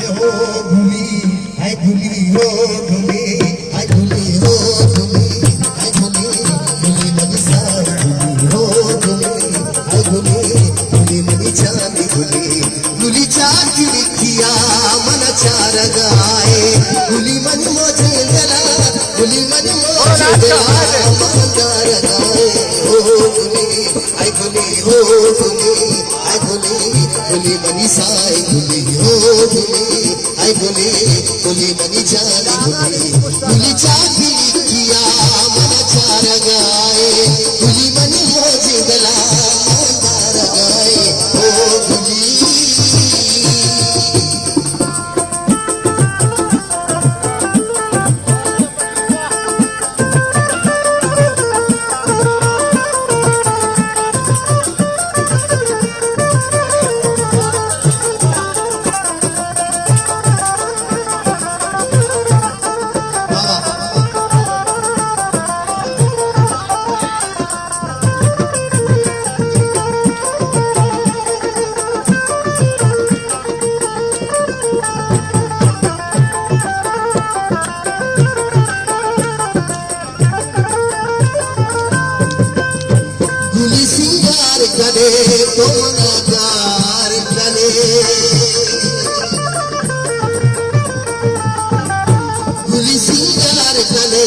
हो धुली हाय धुली हो धुली हाय धुली हो धुली हाय धुली धुली मनी साई धुली हो धुली हाय धुली धुली मनी चांदी धुली धुली चाकी लिखिया मन चार गाए धुली मन मोजे गला धुली मन मोजे गला मंदार गाए हो धुली हाय धुली हो धुली हाय धुली धुली मनी साई धुली हो धुली हाय धुली धुली मनी जानी धुली धुली चाकी लिखिया मन चार गाए धुली मनी मोजे गला मंदार गाए हो धुली धुली सिंगार करे तो मनाकार करे धुली सिंगार करे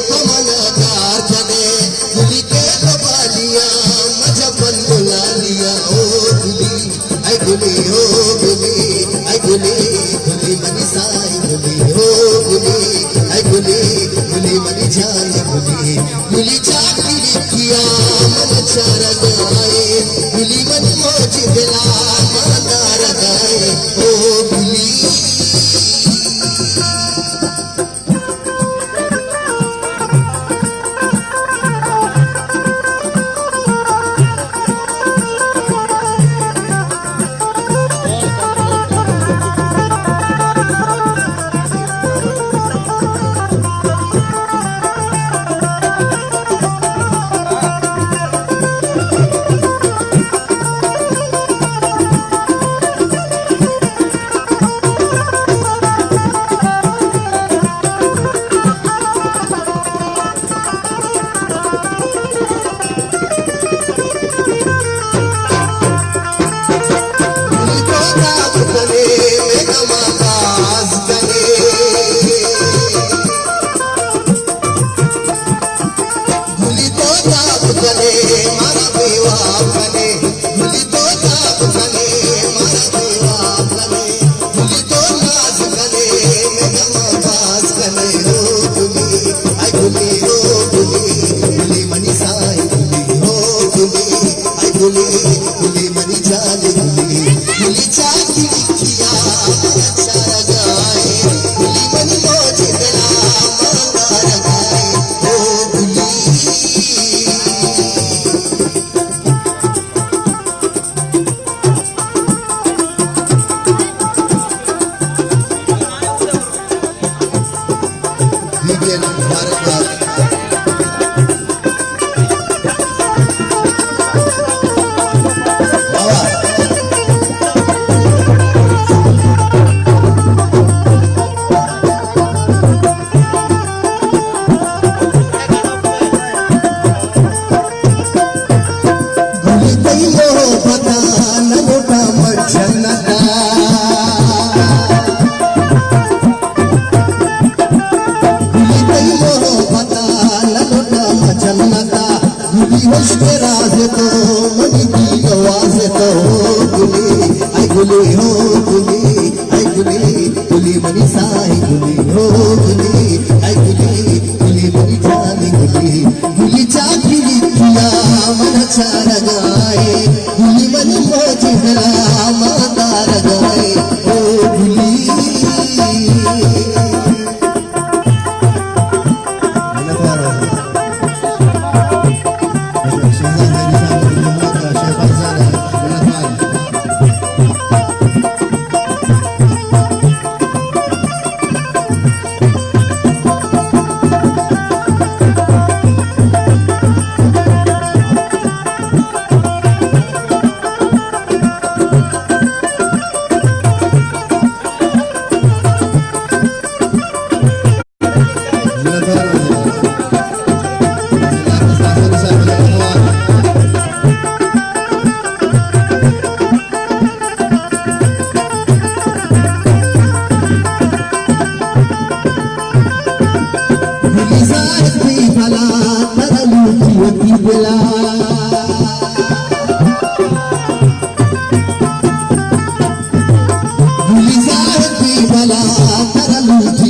तो मनाकार करे धुली के बालिया मजा बन बुला लिया ओ धुली आई धुली हो धुली आई धुली धुली मनी साई धुली हो धुली आई धुली धुली मनी जान धुली धुली चाकी लिखिया मन चार गाए धुली मन मोज गला मंदार गाए ओ धुली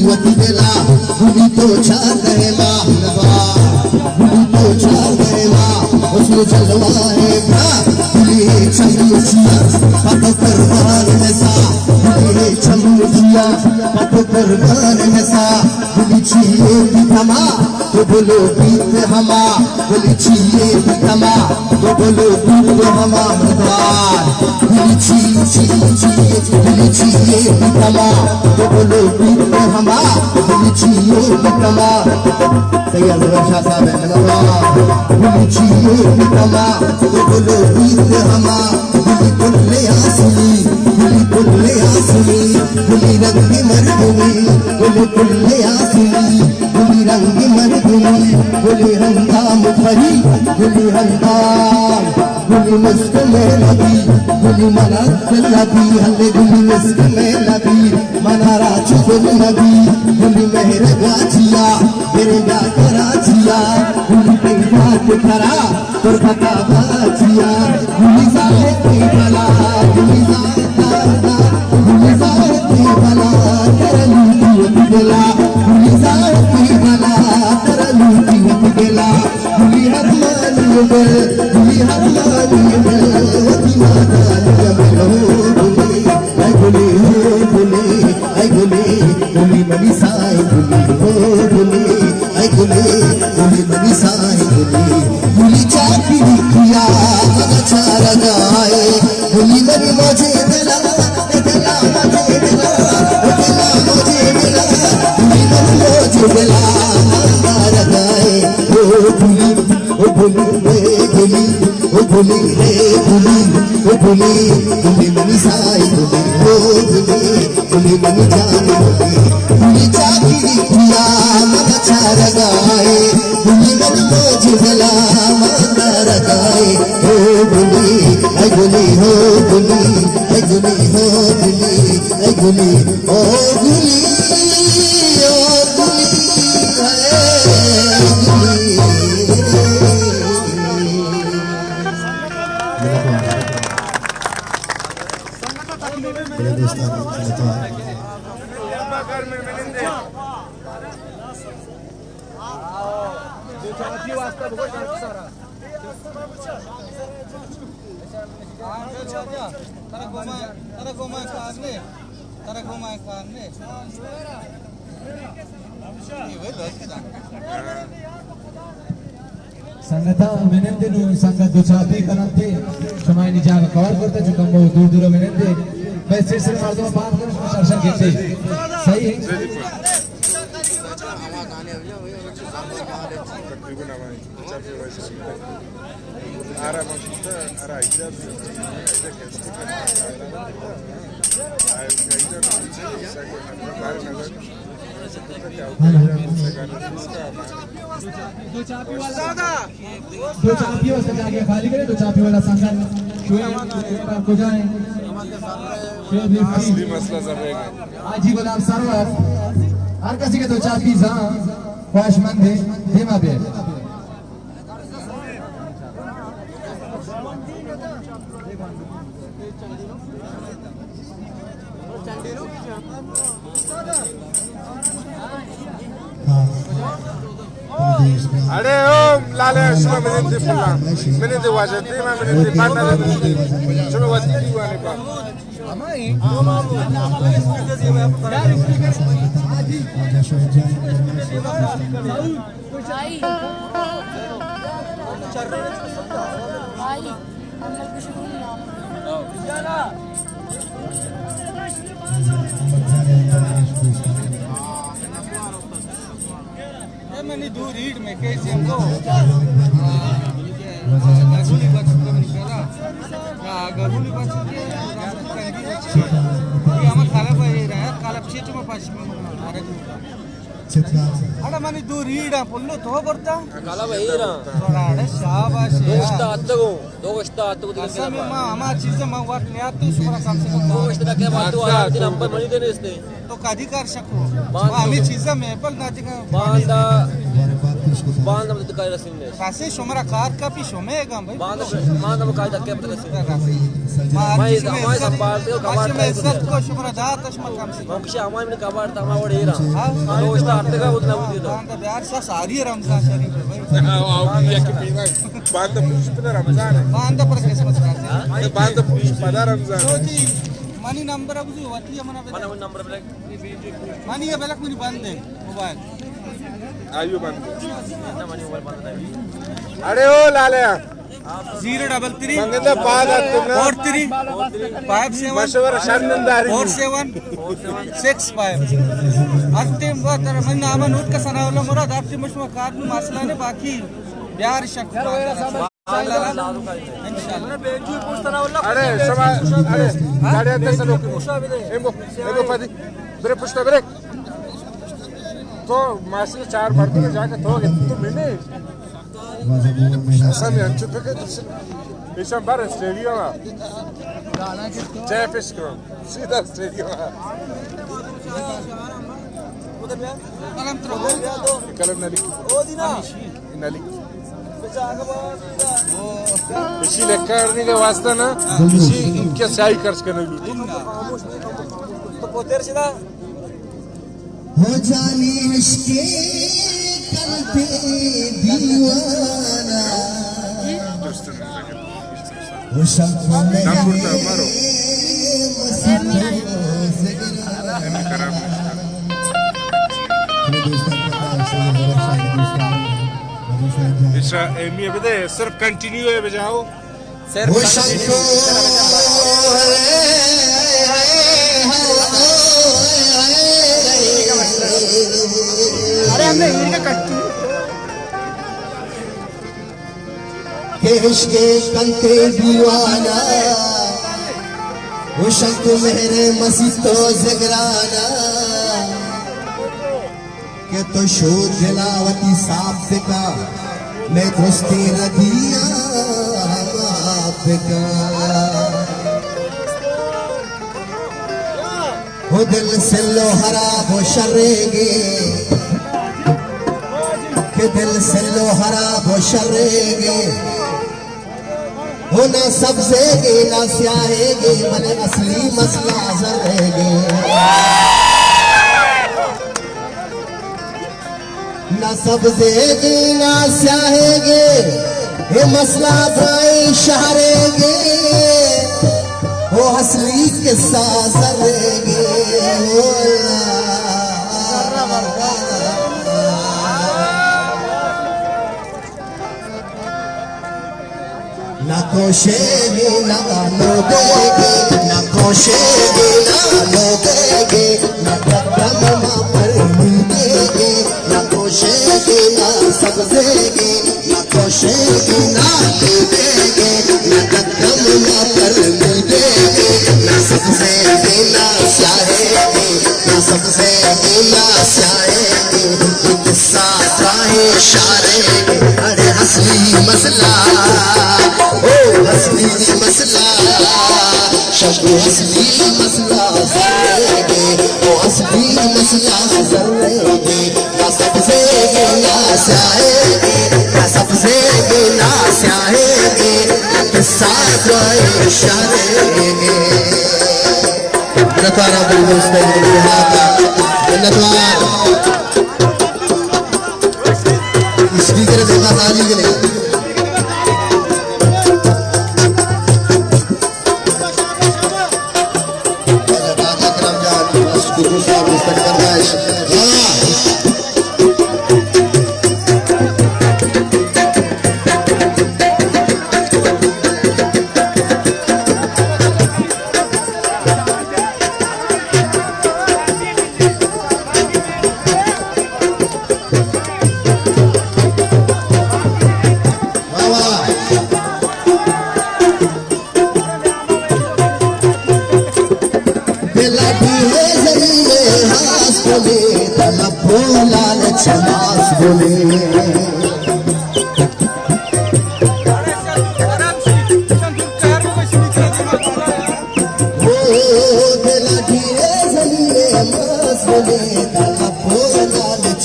वत गेला गुली तो छा गएला गुली तो छा गएला उसने चलवाए भा गुली चलुचिया पत करवान नसा गुली चलुचिया पत करवान नसा गुली छिए बिकमा तो बोलो बीत हमा गुली छिए बिकमा तो बोलो बीत हमा मदार गुली छिए बिकमा तो बोलो बीत हमा गुली छिए बिकमा तैयार वर्षा साहब है गुली छिए बिकमा तो बोलो बीत हमा गुली कुल्ले आसमी गुली रंगी मरदुमी गुली कुल्ले आसमी गुली रंगी मरदुमी गुली हंगाम भरी गुली हंगाम गुली मस्त में लगी गुली मना लगी हले गुली मस्त में लगी मनारा चुगल लगी गुली मेहर गाछिया मेरे गा कराचिया गुली कई बात करा तो पता बाचिया गुली साहे की बला गुली साहे गुली साहे की बला करलू की गेला गुली साहे की बला करलू की गेला गुली हरमानी गुली हरमानी वती माता जमलो गुली आई गुली आई गुली गुली मनी साई गुली हो गुली आई गुली मनी साई गुली चापी किया चार गाए गुली मनी मुझे मिला मुझे मिला मुझे मिला गुली मनी मुझे मिला चार गाए ओ गुली रे गुली ओ गुली रे गुली गुली मनी साई गुली हो गुली मनी जान गुली चापी किया चार गाए गुली मनी मुझे मिला मार गाए ओ गुली आई गुली हो गुली आई गुली हो गुली आई गुली ओ गुली संगता मेनेंदे नु संगत दुचापी करते समाय निजाग कवर करते जो कम दूर दूर मेनेंदे मैं सिलसिले मर्दों में बात करूं दर्शन गिनते सही है दो चापी वाला जाके खाली करे दो चापी वाला संगत को जाए असली मसला जरूर आजी गुलाब सरवर हर किसी के दो चापी जा ख्वाहिशमंद है धीमा बे अरे ओम लाले शो मेने फुला मेने दे वाजते मेने दे पाटा शो वती वाले का अमाई मैंने दो रीड में कैसे हमको गरुली बच्चों को मैंने कहा या गरुली बच्चों के ये हमारे खाला भाई रहा खाला पीछे में पास में आ रहा अरे मैंने दो रीड आप बोलो तो करता काला भाई रहा थोड़ा अरे शाबाश दो कष्टा आते को ऐसा में माँ हमारी चीज़ें माँ वाट नहीं आती उसको काम से दो कष्टा क्या बात हुआ है नंबर मनी देने इसने तो काधी कर सको हमें चीज़ें में पल ना दिखा बांधा बांध हम दिखाई रसिन ने खासे शोमरा कार का भी शोमे है काम भाई बांध हम काय धक्के पड़ रसिन माय हमारे संभालते हो कबाड़ में इज्जत को शोमरा दात अशमा काम से हम किसी हमारे में कबाड़ तमा वड़ ही रहा दो स्टार आते का उतना भी दे बांध प्यार सा सारी रमजान शरीफ है भाई बांध पुष्प रमजान है बांध पर क्रिसमस का बांध पुष्प रमजान तो जी मनी नंबर अब जो वती है mana नंबर ब्लैक मनी ये बेलक मुनी बंद है मोबाइल आयु बांध ना मनी मोबाइल बंद है अरे ओ लाले 033 मंगेंदा बाद तुमने 43 57 मशवर शर्मिंदारी 4765 अंतिम वक्त मन नाम नोट का सनावला मुराद आपके मशवा कार्ड में मसला ने बाकी प्यार शक इंशाल्लाह अरे शमा अरे गाड़ी अंदर से लोग एमो फदी ब्रेक पुश ब्रेक तो मास्टर 4 मर्द में जाके तो मिने Sam ja ću pekati nisam barem strediola. Čefiško, sida strediola. कलम त्रो Kalam nalik. Nalik. इसी लेकर करने के वास्ते ना इसी इनके सही खर्च करने की तो पोतेर सीधा हो जाने इश्के करते दीवाना वो शब्दों में मी अभी दे सिर्फ कंटिन्यू है बजाओ वो शब्दों अरे हमने इनका कट्टू के इश्के कंते दीवाना वो शंख मेरे मसीतो जगराना के तो शो दिलावती साफ का मैं दोस्ती रदिया आपका वो दिल से लो हरा वो शर्रेगे के दिल से लो हरा वो शर्रेगे हो ना सब्जेगे ना स्याहेगे मन असली मसला जरेगे ना सब्जेगे ना स्याहेगे ये मसला भाई शहरेगे वो असली किस्सा जरेगे ना कोशेगे ना लोगेगे ना कोशेगे ना लोगेगे ना कदम ना पर मिलेगे ना कोशेगे ना सब्जेगे ना कोशेगे ना लोगेगे ना कदम ना पर मिलेगे ना सब्जेगे ना स्याहेगे ना सब्जेगे ना स्याहेगे किस्सा काहे शारेगे अरे असली मसला असली मसला शब्द असली मसला जरेगे वो असली मसला जरेगे ना सबसे ना स्याहेगे ना सबसे ना स्याहेगे किस्सा कोई शारेगे नतवारा बुलबुल बिहागा नतवारा स्पीकर देखा ताली के लिए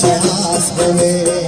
chance for me.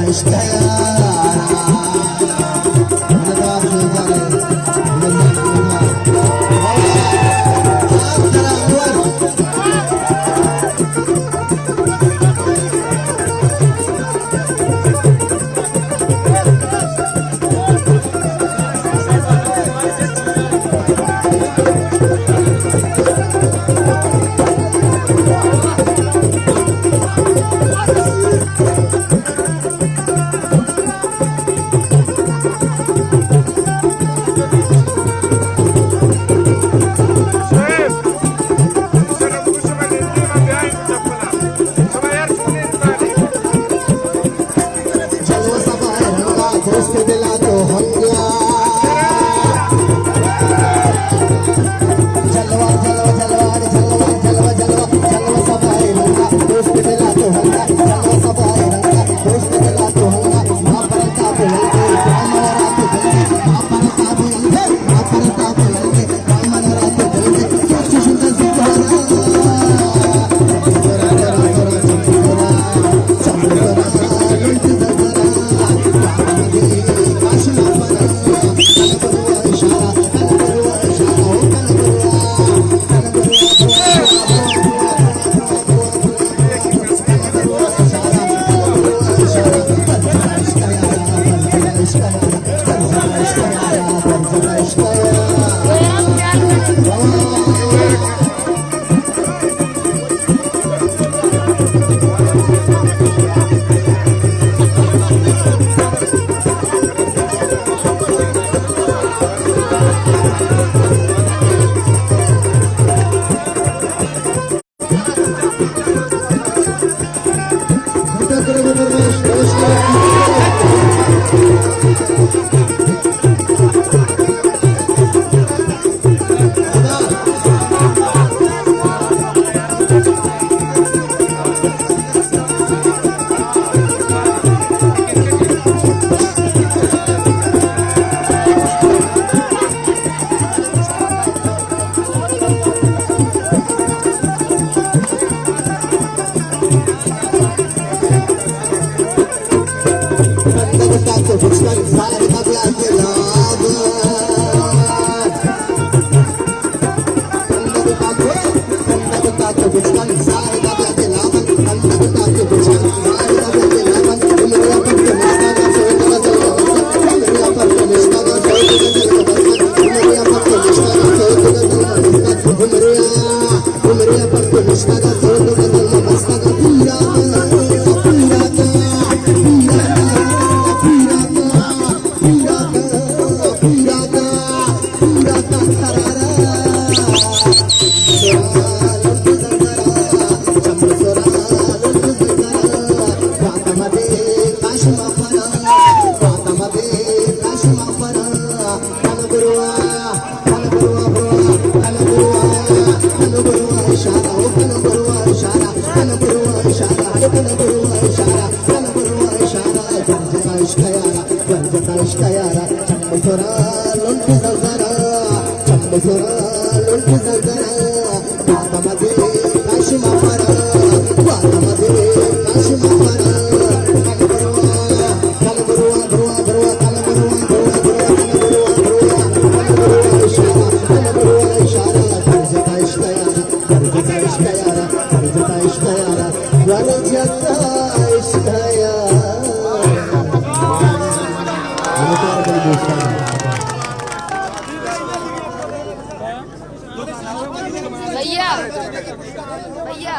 इश्क है दोस्त दिला तो हम गया जलवा जलवा जलवा जलवा जलवा जलवा जलवा सबाई रंगा दोस्त दिला तो हम गया जलवा सबाई रंगा दोस्त दिला तो हम गया मापरता बोलते कामन रात जलते मापरता बोलते कामन रात जलते सोच सुंदर सितारा भैया भैया